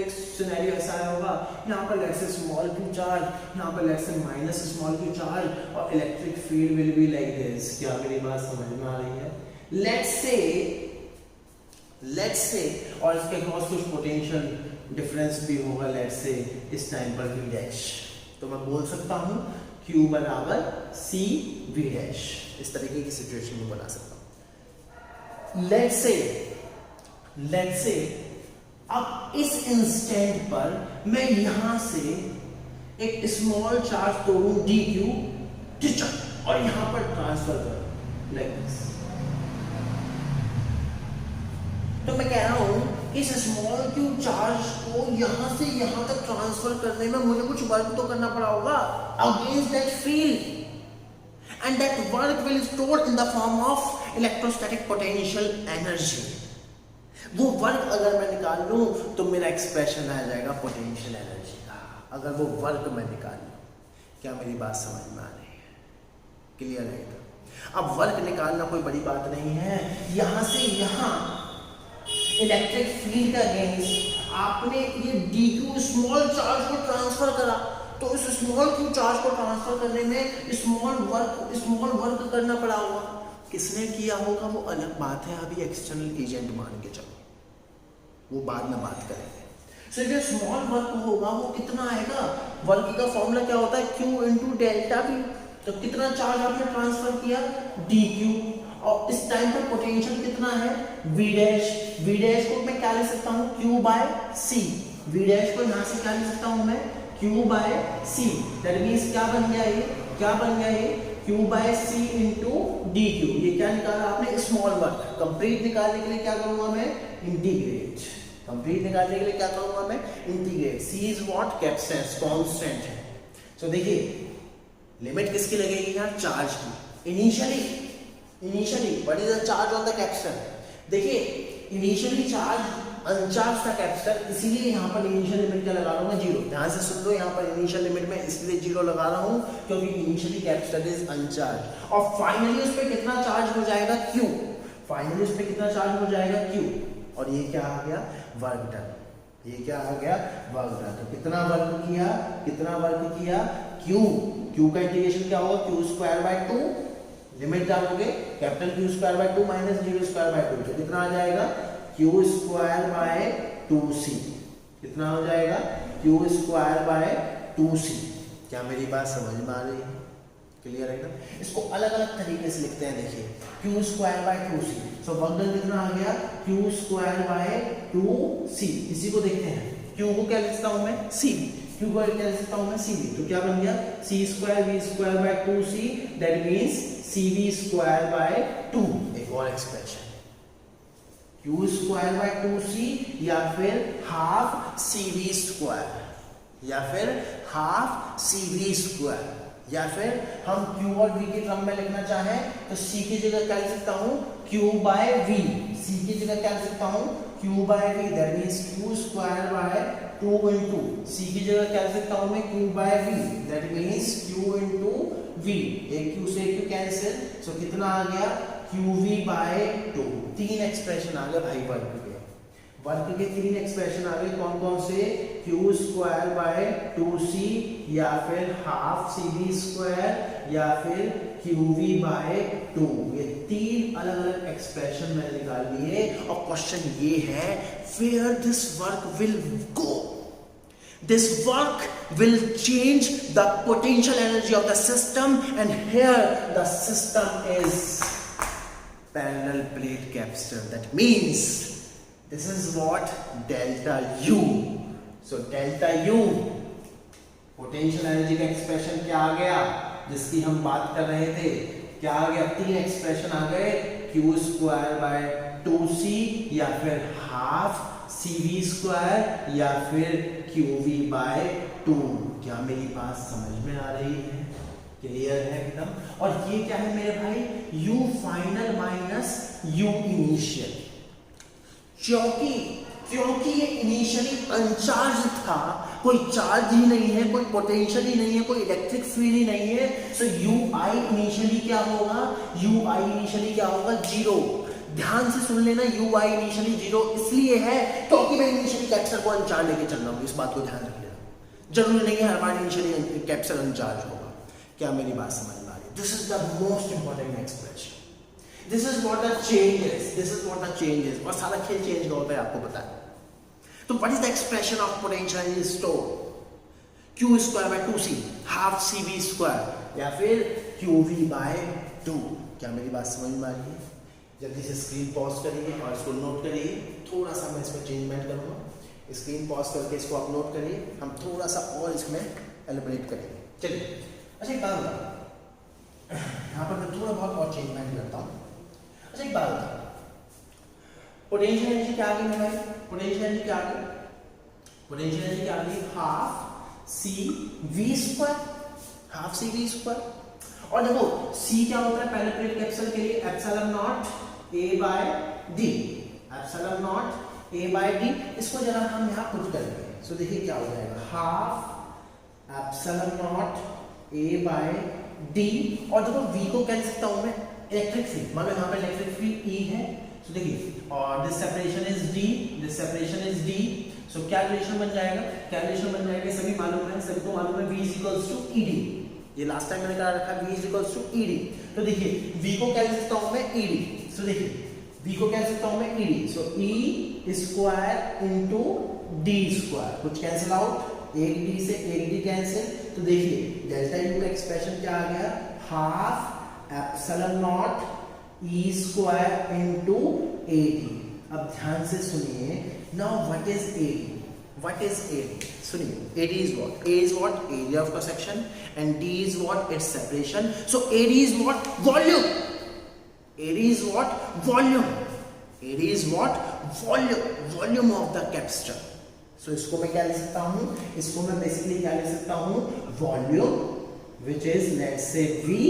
एक सिनेरियो ऐसा आया होगा, यहाँ पर let's say small q charge, यहाँ पर let's say minus small q charge, और electric field will be like this. क्या मेरी बात समझ में आ रही है? लेट्स से और इसके अक्रॉस कुछ पोटेंशियल डिफरेंस भी होगा, लेट्स से इस टाइम पर v डैश, तो मैं बोल सकता हूँ q बराबर c v डैश, इस तरीके की सिचुएशन में बना सकता हूं। लेट्स से अब इस इंस्टेंट पर मैं यहां से एक स्मॉल चार्ज तोड़ूं dq और यहां पर ट्रांसफर करूं लाइक दिस। तो मैं कह रहा हूं इस स्मॉल q चार्ज को यहां से यहां तक ट्रांसफर करने में मुझे कुछ वर्क तो करना पड़ा होगा against that field, and that work will stored in the form of electrostatic potential energy। वो वर्क अगर मैं निकाल लूं तो मेरा एक्सप्रेशन आ जाएगा पोटेंशियल एनर्जी का, अगर वो वर्क मैं निकाल लूं। क्या मेरी बात समझ में आ रही है? क्लियर है? अब वर्क निकालना कोई बड़ी बात नहीं है, यहां से यहां इलेक्ट्रिक फील्ड का अगेंस्ट आपने ये dq स्मॉल चार्ज को ट्रांसफर करा, तो इस स्मॉल q चार्ज को ट्रांसफर करने में स्मॉल वर्क करना पड़ा होगा। किसने किया होगा वो अलग बात है, अभी एक्सटर्नल एजेंट मान के चलो, वो बाद में बात करेंगे। सो जो स्मॉल वर्क होगा वो कितना आएगा? वर्क का फॉर्मूला क्या होता है? q into delta v। तो कितना चार्ज आपने ट्रांसफर किया? dq, और इस टाइम पर पोटेंशियल कितना है? v डैश को मैं क्या ले सकता हूँ? q by c। v dash को यहां से क्या ले सकता हूं मैं? q by c। That means क्या बन गया ये? q by c into dq। ये क्या निकाला आपने? Small work. कंप्लीट निकालने के लिए क्या करूंगा मैं? इंटीग्रेट। कंप्लीट निकालने के लिए क्या करूंगा मैं? Integrate. c is what? Capacitance, constant है। सो देखिए लिमिट किसकी लगेगी यहाँ? चार्ज की। Initially what is the charge on the capacitor? देखिए इनिशियली चार्ज अनचार्ज था कैपेसिटर, इसीलिए यहाँ पर इनिशियल लिमिट क्या लगा रहा हूँ मैं? 0। ध्यान से सुन लो, यहाँ पर इनिशियल लिमिट में इसलिए 0 लगा रहा हूँ क्योंकि इनिशियली कैपेसिटर इज अनचार्ज, और फाइनली उस पर कितना चार्ज हो जाएगा? Q। फाइनली उस पर कितना चार्ज हो जाएगा? Q। और ये क्या आ गया? Work done. ये क्या आ गया? Work done. तो कितना वर्क किया? Q का इंटीग्रेशन क्या होगा? q स्क्वायर बाय 2, लिमिट डालोगे capital Q square by 2 minus 0 square by 2, तो कितना आ जाएगा? q square by 2c। कितना हो जाएगा? q square by 2c। क्या मेरी बात समझ में आ रही है? क्लियर है ना? इसको अलग अलग तरीके से लिखते हैं, देखिए q square by 2c। So work done कितना आ गया? q square by 2c। इसी को देखते हैं, q को क्या लिखता हूं मैं? c। q को क्या लिखता हूं मैं? cv। तो क्या बन गया? c square v square by 2c, that means cv square by 2। एक और expression q square by 2c, या फिर हाफ cv स्क्वायर, या फिर हाफ cv स्क्वायर, या फिर हम q और v के क्रम में लिखना चाहें तो c की जगह क्या लिख सकता हूं? q by v। c की जगह क्या लिख सकता हूं? q by v, that means q square by 2 into c की जगह क्या लिख सकता हूं मैं? q by v, that means q into v। एक q से q कैंसिल, सो कितना आ गया? qv bye 2। 3 एक्सप्रेशन आ गए भाई वर्क के 3 एक्सप्रेशन आ गए। कौन कौन से? q स्क्वायर बाय 2c, या फिर हाफ cv स्क्वायर, या फिर qv बाय 2। ये 3 अलग अलग एक्सप्रेशन मैंने निकाल लिए, और क्वेश्चन ये है where this work will go? This work will change the potential energy of the system, and here the system is parallel plate capacitor. That means this is what? Delta U. So delta U, potential energy का expression क्या आ गया? जिसकी हम बात कर रहे थे, क्या आ गया, 3 एक्सप्रेशन आ गए, क्यू स्क्वायर बाय 2c या फिर हाफ cv स्क्वायर या फिर qv बाय 2। क्या मेरी बात समझ में आ रही है? क्लियर है एकदम। और ये क्या है मेरे भाई, u final minus u initial. क्योंकि ये इनिशियली अनचार्ज था, कोई चार्ज ही नहीं है, कोई पोटेंशियल ही नहीं है, कोई इलेक्ट्रिक फील्ड ही नहीं है, सो ui इनिशियली क्या होगा, ui इनिशियली क्या होगा, 0। ध्यान से सुन लेना, ui इनिशियली 0 इसलिए है क्योंकि मैं इनिशियली कैप्सूल को अनचार्ज लेके चल रहा हूँ। इस बात को ध्यान रख लेना, जरूरी नहीं है हर बार इनिशियली कैप्सूल अनचार्ज होगा। क्या मेरी बात समझ में आ रही है? This is the most important expression, this is what the change is, this is what the change is. और सारा खेल चेंज का होता है, आपको पता है। तो what is the expression of potential energy store, q square by 2c half cv square या फिर qv बाय 2। क्या मेरी बात समझ में आ रही है? जल्दी से स्क्रीन पॉज करिए और इसको नोट करिए। थोड़ा सा मैं इसमें चेंजमेंट करूंगा, स्क्रीन पॉज करके इसको आप नोट करिए, हम थोड़ा सा और इसमें एलिब्रेट करेंगे। चलिए, अच्छा एक बात बता, यहाँ पर मैं थोड़ा बहुत और चेंजमेंट करता हूँ। अच्छा एक बात बता, पोटेंशियल एनर्जी क्या आ गई मेरे भाई, पोटेंशियल एनर्जी क्या आ गई, पोटेंशियल एनर्जी क्या आ गई, half C V square, half C V square. और देखो c क्या होता है पहले प्लेट कैप्सूल के लिए, epsilon naught a by d, epsilon naught a by d। इसको जरा हम यहाँ पुट करेंगे, सो देखिए क्या हो जाएगा, half epsilon naught a by d। और देखो v को क्या लिख सकता हूँ मैं, इलेक्ट्रिक फील्ड, मान लो यहाँ पे इलेक्ट्रिक फील्ड E है, सो देखिए, और this separation is d, this separation is d। सो क्या रिलेशन बन जाएगा, क्या रिलेशन बन जाएगा, सभी मालूम है, सभी को मालूम है, v is equals to ed। ये लास्ट टाइम मैंने कहा रखा, v is equals to ed। तो देखिए v को क्या लिख सकता हूँ मैं, ed। सो देखिए v को क्या लिख सकता हूँ मैं, ed। सो e square into d square, कुछ कैंसिल आउट, एक d से एक d कैंसिल। तो देखिए डेल्टा u का एक्सप्रेशन क्या आ गया, half epsilon naught e square into ad। अब ध्यान से सुनिए, now what is ad, what is AD? सुनिए, AD is what? A is what? Area of cross section, and D is what? Its separation. So AD is what? Volume. AD is what? Volume. AD is what? Volume. Volume of the capsule. So इसको मैं क्या लिख सकता हूँ? इसको मैं basically क्या लिख सकता हूँ? Volume, which is let's say V.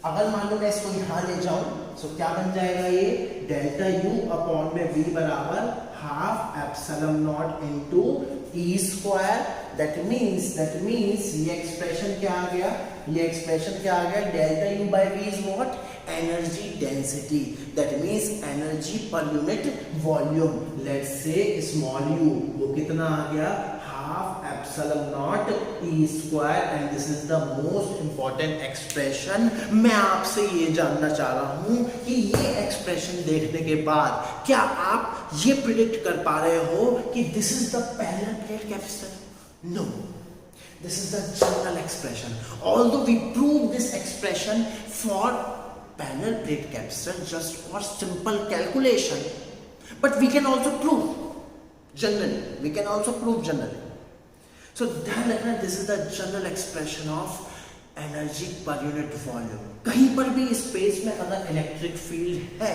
अगर मान लो मैं इसको यहाँ ले जाऊँ, so क्या बन जाएगा ये? डेल्टा U अपॉन में V बराबर half epsilon naught into e square. That means ये एक्सप्रेशन क्या आ गया, ये एक्सप्रेशन क्या आ गया, delta u by v is what, energy density. That means energy per unit volume, let's say small u, वो कितना आ गया, half epsilon naught e square. And this is the most important expression. मैं आपसे ये जानना चाह रहा हूं कि ये एक्सप्रेशन देखने के बाद क्या आप ये प्रिडिक्ट कर पा रहे हो कि this is the parallel plate capacitor? No, this is the general expression. Although we prove this expression for parallel plate capacitor just for simple calculation, but we can also prove generally. We can also prove generally. So ध्यान रखना, this is the general expression of energy per unit volume. कहीं पर भी space में अगर electric field है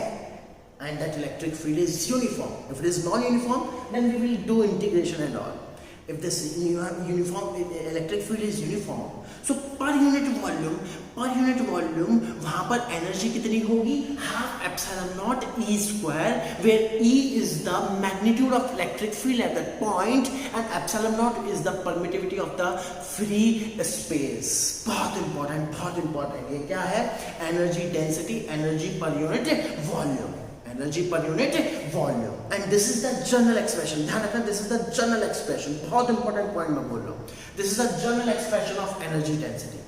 and that electric field is uniform, if it is non-uniform then we will do integration and all. If this uniform electric field is uniform, so per unit volume वहां पर energy कितनी होगी, half epsilon naught e square, where e is the magnitude of electric field at that point and epsilon naught is the permittivity of the free space. बहुत important ये क्या है, energy density, energy per unit volume, energy per unit volume. And this is the general expression. ध्यान रखना, this is the general expression, बहुत important point मैं बोल रहा हूं। This is the general expression of energy density.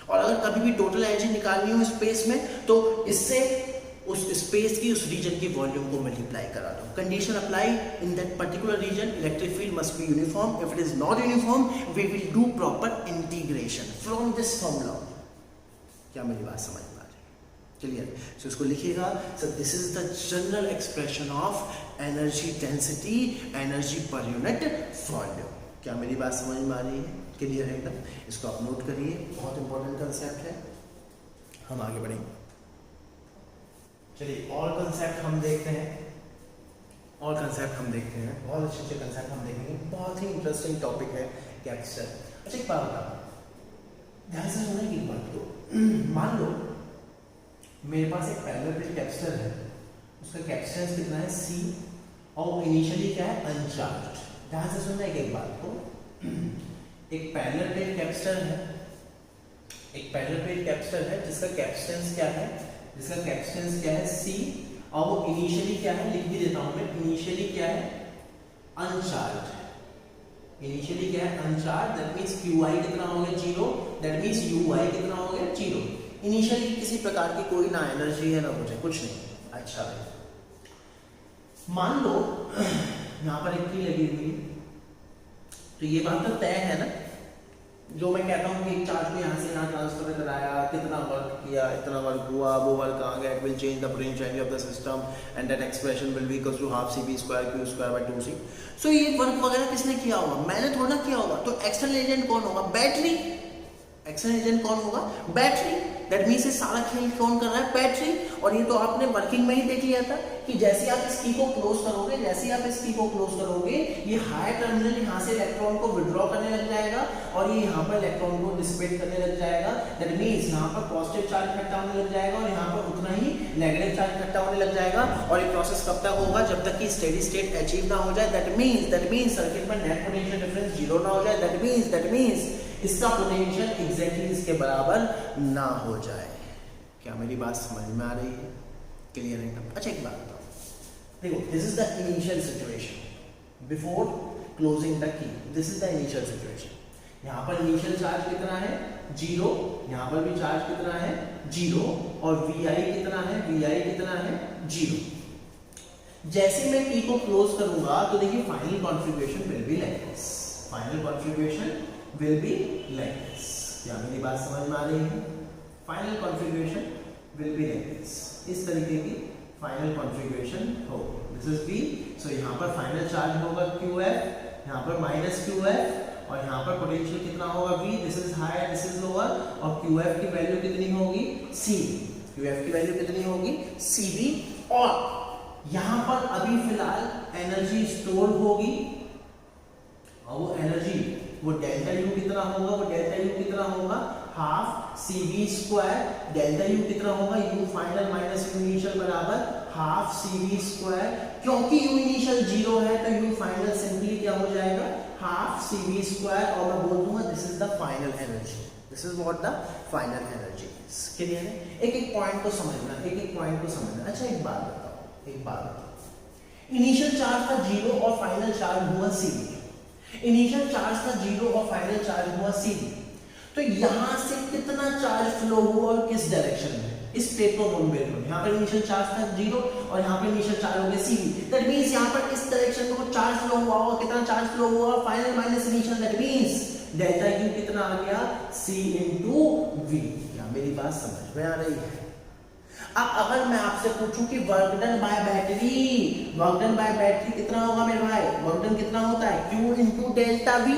और अगर कभी भी टोटल एनर्जी निकालनी हो स्पेस में, तो इससे उस स्पेस की, उस रीजन की वॉल्यूम को मल्टीप्लाई करा दो। Condition apply in that particular region, electric field must be uniform. If it is not uniform we will do proper integration from this formula. क्या मेरी बात समझ में आ रही है? क्लियर? सो इसको लिखिएगा, so this is the general expression of energy density, energy per unit volume. क्या मेरी बात समझ में आ रही है? क्लियर है एकदम? इसको आप नोट करिए, बहुत इंपॉर्टेंट कंसेप्ट है। हम आगे बढ़ेंगे। चलिए और कंसेप्ट हम देखते हैं, और कंसेप्ट हम देखते हैं, बहुत अच्छे अच्छे कंसेप्ट हम देखेंगे। बहुत ही इंटरेस्टिंग टॉपिक है कैप्स्टर। अच्छा एक बात बताओ, ध्यान से सुनने की बात को, मान लो मेरे पास एक पैरेलल प्लेट कैप्स्टर है, उसका कैपेसिटेंस कितना है C, और इनिशियली क्या है अनचार्ज्ड। ध्यान से सुनना एक बात को, एक पैरेलल प्लेट कैपेसिटर है, एक पैरेलल प्लेट कैपेसिटर है जिसका कैपेसिटेंस क्या है, जिसका कैपेसिटेंस क्या है C, और वो इनिशियली क्या है, लिख भी देता हूं मैं, इनिशियली क्या है अनचार्ज्ड। इनिशियली क्या है अनचार्ज, दैट मींस QI कितना हो गया 0, दैट मींस UI कितना हो गया 0। इनिशियली किसी प्रकार की कोई ना एनर्जी है ना मुझे कुछ नहीं। अच्छा भाई मान लो यहां पर एक की लगी हुई है, तो ये बात तो तय है ना, जो मैं कहता हूँ कि एक चार्ज को यहाँ से यहाँ ट्रांसफर कराया, कितना वर्क किया, इतना वर्क हुआ, वो वर्क कहाँ गया, it will change the potential of the system and that expression will be equals to half CV square Q square by 2C। So ये वर्क वगैरह किसने किया होगा, मैंने थोड़ा किया होगा, तो एक्सटर्नल एजेंट कौन होगा, बैटरी। एक्सटर्नल एजेंट कौन होगा, बैटरी। दैट मींस ये सारा खेल कौन कर रहा है, बैटरी। और ये तो आपने वर्किंग में ही देख लिया था कि जैसे आप इस की को क्लोज करोगे, जैसे आप इस की को क्लोज करोगे, ये हाई टर्मिनल यहाँ से इलेक्ट्रॉन को विड्रॉ करने लग जाएगा और ये यहाँ पर इलेक्ट्रॉन को डिसिपेट करने लग जाएगा। दैट मींस यहाँ पर पॉजिटिव चार्ज इकट्ठा होने लग जाएगा और यहाँ पर उतना ही नेगेटिव चार्ज इकट्ठा होने लग जाएगा। और ये प्रोसेस कब तक होगा, जब तक कि स्टेडी स्टेट अचीव ना हो जाए। दैट मींस सर्किट में नेट पोटेंशियल डिफरेंस 0 ना हो जाए। दैट मींस इसका पोटेंशियल एग्जैक्टली इसके बराबर ना हो जाए। क्या मेरी बात समझ में आ रही है, क्लियर है एकदम? अच्छा एक बात बताओ, देखो this is the initial situation before closing the की, this is the initial situation. यहाँ पर इनिशियल चार्ज कितना है 0, यहाँ पर भी चार्ज कितना है 0, और VI कितना है, VI कितना है 0। जैसे मैं की को क्लोज करूंगा तो देखिए final configuration will be like this, final configuration will be like this। क्या मेरी बात समझ में आ रही है? Final configuration will be like this, इस तरीके की फाइनल कॉन्फ़िगरेशन हो। दिस इज B, सो यहाँ पर फाइनल चार्ज होगा QF, यहाँ पर -QF, और यहाँ पर पोटेंशियल कितना होगा V, this is hire this is lower, और QF की वैल्यू कितनी होगी CV, QF की वैल्यू कितनी होगी CV। और यहाँ पर अभी फिलहाल एनर्जी स्टोर होगी, और वो एनर्जी वो डेल्टा U कितना होगा, वो डेल्टा U कितना होगा half CV square, delta U कितना होगा U final minus U initial बराबर हाफ CV स्क्वायर। क्योंकि U इनिशियल 0 है तो U फाइनल सिंपली क्या हो जाएगा हाफ CV स्क्वायर, और मैं बोल दूंगा this is the final energy, this is what the final energy is. Clear है? एक एक पॉइंट को समझना, एक एक पॉइंट को समझना। अच्छा एक बात बताओ, एक बात बताओ, इनिशियल चार्ज था 0 और फाइनल चार्ज हुआ CV। इनिशियल चार्ज था 0 और फाइनल चार्ज हुआ CV, तो यहां से कितना चार्ज फ्लो हुआ और किस डायरेक्शन में, इस प्लेट को नॉन बेयर करो। यहाँ पर इनिशियल चार्ज था 0 और यहाँ पर इनिशियल चार्ज हो गया CV। दैट मींस यहाँ पर इस डायरेक्शन में चार्ज फ्लो हुआ होगा, कितना चार्ज फ्लो हुआ final minus initial, that means delta U कितना आ गया C into V। क्या मेरी बात समझ में आ रही है? अब अगर मैं आपसे पूछूं कि work done by battery, work done by battery कितना होगा मेरे भाई, वर्क डन कितना होता है Q into delta V,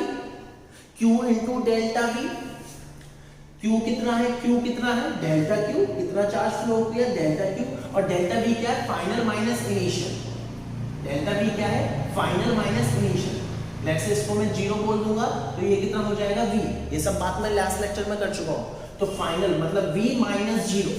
Q into delta V। Q कितना है, Q कितना है डेल्टा Q, कितना चार्ज फ्लो किया डेल्टा Q, और डेल्टा V क्या है final minus initial, delta V क्या है final minus initial. Let's say इसको मैं 0 बोल दूंगा तो ये कितना हो जाएगा V। ये सब बात मैं लास्ट लेक्चर में कर चुका हूं। तो फाइनल मतलब V minus 0,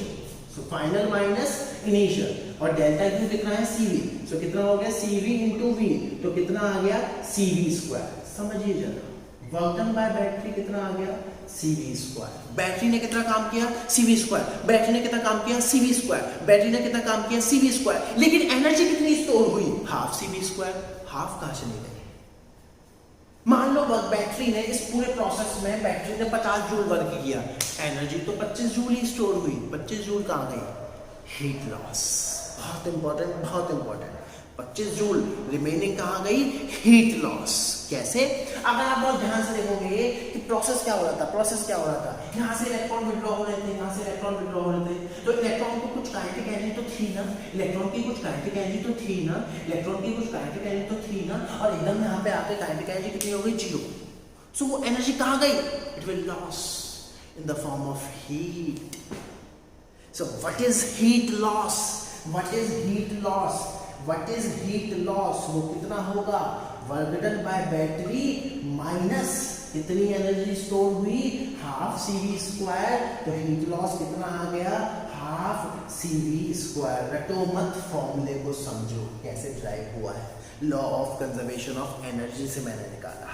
so final minus initial, और डेल्टा Q कितना है CV, सो कितना हो गया CV into V, तो कितना आ गया CV स्क्वायर। समझिए जरा, वर्क डन बाय बैटरी कितना आ गया CV स्क्वायर। बैटरी ने कितना काम किया CV स्क्वायर, बैटरी ने कितना काम किया CV स्क्वायर, बैटरी ने कितना काम किया CV स्क्वायर। लेकिन एनर्जी कितनी स्टोर हुई हाफ CV स्क्वायर। हाफ कहां चली गई? मान लो बैटरी ने इस पूरे प्रोसेस में बैटरी ने 50 जूल वर्क किया, एनर्जी तो 25 जूल ही स्टोर हुई। 25 जूल कहाँ गई? Heat loss. बहुत इंपॉर्टेंट, बहुत इंपॉर्टेंट। 25 जूल रिमेनिंग कहाँ गई? Heat loss. कैसे? अगर आप बहुत ध्यान से देखोगे कि प्रोसेस क्या हो रहा था, यहाँ से इलेक्ट्रॉन विड्रॉ हो रहे थे, यहाँ से इलेक्ट्रॉन विड्रॉ हो रहे थे, तो इलेक्ट्रॉन को कुछ काइनेटिक एनर्जी तो थी ना, और एकदम यहाँ पे आके काइनेटिक एनर्जी कितनी हो गई? 0। सो वो एनर्जी कहाँ गई? It will loss in the form of heat. So what is heat loss? वो कितना होगा? Work done by battery minus कितनी एनर्जी स्टोर हुई? Half CV²। तो हीट लॉस कितना आ गया? Half CV²। रटो मत, फॉर्मूले को समझो कैसे ड्राइव हुआ है। Law of conservation of energy से मैंने निकाला,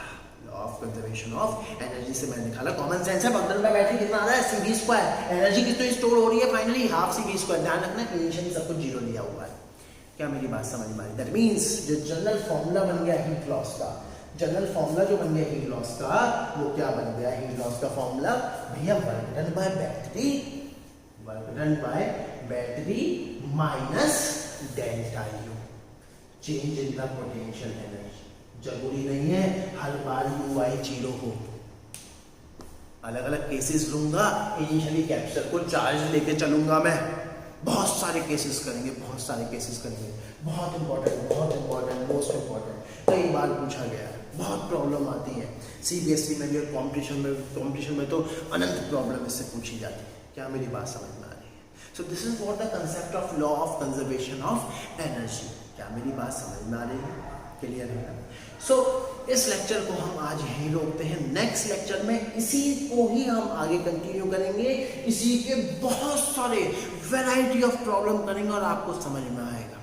कॉमन सेंस है। वर्क डन बाय बैटरी कितना आ रहा है? CV²। एनर्जी कितनी स्टोर हो रही है? Finally half CV²। ध्यान रखना इनिशियली सब कुछ 0 लिया हुआ है। क्या मेरी बात समझ में आई? दैट मीन्स जो जनरल फॉर्मूला बन गया हीट लॉस का, वो क्या बन गया? हीट लॉस का फॉर्मूला भैया work done by battery minus delta U, change in the potential energy. जरूरी नहीं है हर बार UI 0 हो, अलग अलग केसेस लूंगा। इनिशियली कैप्सूल को चार्ज लेके चलूंगा मैं, बहुत सारे केसेस करेंगे। बहुत इंपॉर्टेंट, मोस्ट इंपॉर्टेंट, कई बार पूछा गया है, बहुत प्रॉब्लम आती है CBSE में भी, और कॉम्पिटिशन में तो अनंत प्रॉब्लम इससे पूछी जाती है। क्या मेरी बात समझ में आ रही है? So this is what the concept of law of conservation of energy. क्या मेरी बात समझ में आ रही है? क्लियर है? सो इस लेक्चर को हम आज यहीं रोकते हैं। नेक्स्ट लेक्चर में इसी को ही हम आगे कंटिन्यू करेंगे, इसी के बहुत सारे वैरायटी ऑफ प्रॉब्लम करेंगे और आपको समझ में आएगा।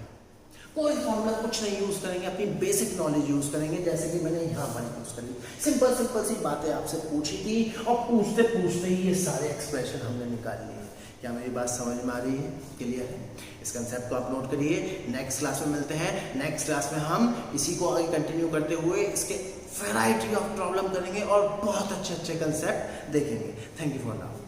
कोई फॉर्मूला कुछ नहीं यूज करेंगे, अपनी बेसिक नॉलेज यूज करेंगे, जैसे कि मैंने यहाँ पर यूज करी। सिंपल सी बातें आपसे पूछी थी और पूछते ही ये सारे एक्सप्रेशन हमने निकाल लिए। क्या मेरी बात समझ में आ रही है? क्लियर है? इस कंसेप्ट को आप नोट करिए। नेक्स्ट क्लास में मिलते हैं। नेक्स्ट क्लास में हम इसी को आगे कंटिन्यू करते हुए इसके वैरायटी ऑफ प्रॉब्लम करेंगे और बहुत अच्छे कंसेप्ट देखेंगे। Thank you for now.